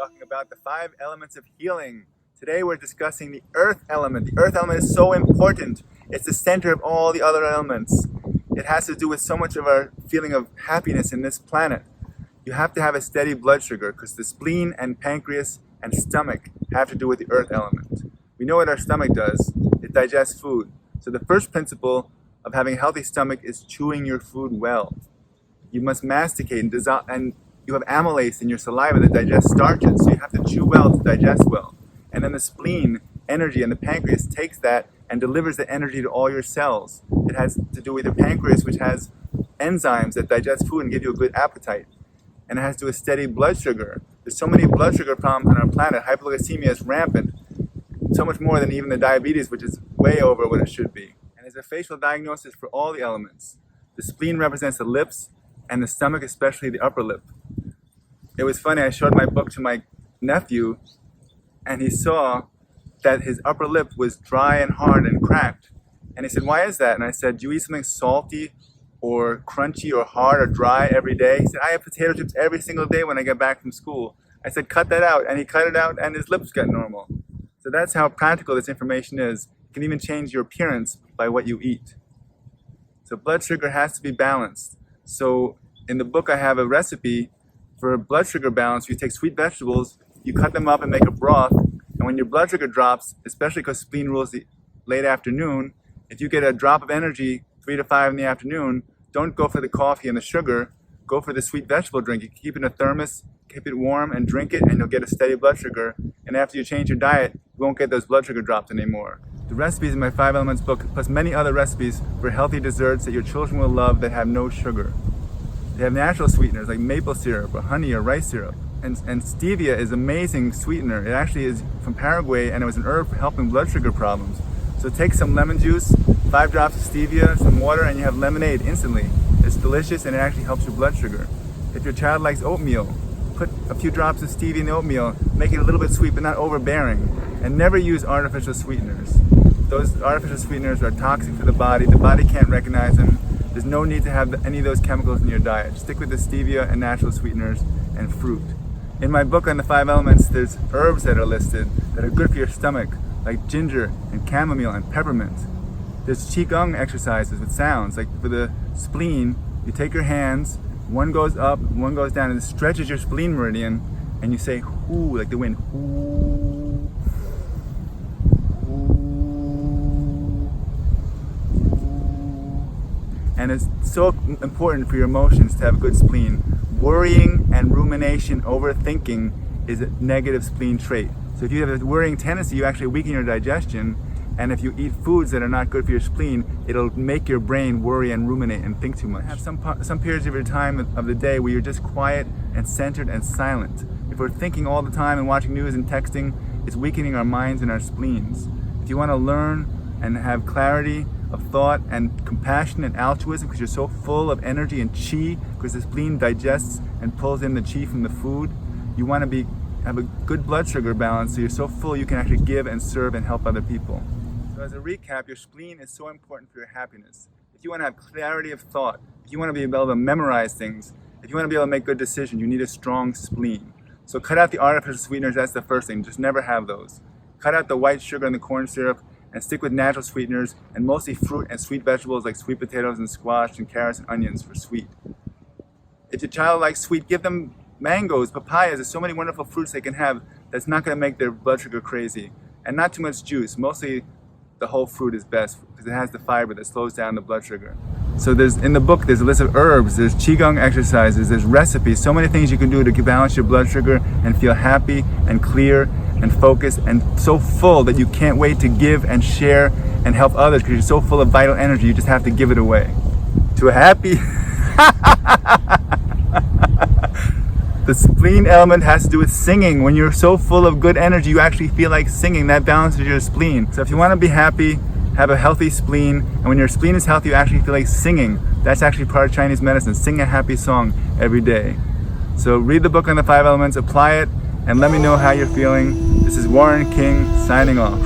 talking about the 5 elements of healing. Today we're discussing the earth element. The earth element is so important. It's the center of all the other elements. It has to do with so much of our feeling of happiness in this planet. You have to have a steady blood sugar because the spleen and pancreas and stomach have to do with the earth element. We know what our stomach does. It digests food. So the first principle of having a healthy stomach is chewing your food well. You must masticate and dissolve, and you have amylase in your saliva that digests starches, so you have to chew well to digest well. And then the spleen energy and the pancreas takes that and delivers the energy to all your cells. It has to do with your pancreas, which has enzymes that digest food and give you a good appetite. And it has to do with steady blood sugar. There's so many blood sugar problems on our planet. Hypoglycemia is rampant, so much more than even the diabetes, which is way over what it should be. And there's a facial diagnosis for all the elements. The spleen represents the lips, and the stomach, especially the upper lip. It was funny, I showed my book to my nephew, and he saw that his upper lip was dry and hard and cracked. And he said, "Why is that?" And I said, "Do you eat something salty or crunchy or hard or dry every day?" He said, "I have potato chips every single day when I get back from school." I said, "Cut that out." And he cut it out and his lips got normal. So that's how practical this information is. You can even change your appearance by what you eat. So blood sugar has to be balanced. So in the book I have a recipe for blood sugar balance. You take sweet vegetables, you cut them up and make a broth, and when your blood sugar drops, especially because spleen rules the late afternoon, if you get a drop of energy 3 to 5 in the afternoon, don't go for the coffee and the sugar, go for the sweet vegetable drink. You keep it in a thermos, keep it warm and drink it, and you'll get a steady blood sugar. And after you change your diet, you won't get those blood sugar drops anymore. The recipes in my 5 Elements book, plus many other recipes for healthy desserts that your children will love that have no sugar. They have natural sweeteners like maple syrup or honey or rice syrup. And stevia is an amazing sweetener. It actually is from Paraguay, and it was an herb for helping blood sugar problems. So take some lemon juice, 5 drops of stevia, some water, and you have lemonade instantly. It's delicious and it actually helps your blood sugar. If your child likes oatmeal, put a few drops of stevia in the oatmeal, make it a little bit sweet but not overbearing. And never use artificial sweeteners. Those artificial sweeteners are toxic for the body can't recognize them. There's no need to have any of those chemicals in your diet. Stick with the stevia and natural sweeteners and fruit. In my book on the 5 elements, there's herbs that are listed that are good for your stomach, like ginger and chamomile and peppermint. There's qigong exercises with sounds, like for the spleen, you take your hands, one goes up, one goes down, and it stretches your spleen meridian, and you say hoo, like the wind, hoo, hoo, hoo. And it's so important for your emotions to have a good spleen. Worrying and rumination, overthinking is a negative spleen trait. So if you have a worrying tendency, you actually weaken your digestion. And if you eat foods that are not good for your spleen, it'll make your brain worry and ruminate and think too much. Have some periods of your time of the day where you're just quiet and centered and silent. If we're thinking all the time and watching news and texting, it's weakening our minds and our spleens. If you want to learn and have clarity of thought and compassion and altruism, because you're so full of energy and chi, because the spleen digests and pulls in the chi from the food, you want to have a good blood sugar balance so you're so full you can actually give and serve and help other people. So as a recap, your spleen is so important for your happiness. If you want to have clarity of thought, if you want to be able to memorize things, if you want to be able to make good decisions, you need a strong spleen. So cut out the artificial sweeteners, that's the first thing, just never have those. Cut out the white sugar and the corn syrup and stick with natural sweeteners and mostly fruit and sweet vegetables like sweet potatoes and squash and carrots and onions for sweet. If your child likes sweet, give them mangoes, papayas. There's so many wonderful fruits they can have that's not going to make their blood sugar crazy. And not too much juice. Mostly the whole fruit is best because it has the fiber that slows down the blood sugar. So in the book, there's a list of herbs, there's qigong exercises, there's recipes, so many things you can do to balance your blood sugar and feel happy and clear and focused and so full that you can't wait to give and share and help others because you're so full of vital energy, you just have to give it away. To a happy... The spleen element has to do with singing. When you're so full of good energy, you actually feel like singing. That balances your spleen. So if you want to be happy, have a healthy spleen. And when your spleen is healthy, you actually feel like singing. That's actually part of Chinese medicine. Sing a happy song every day. So read the book on the 5 elements, apply it, and let me know how you're feeling. This is Warren King signing off.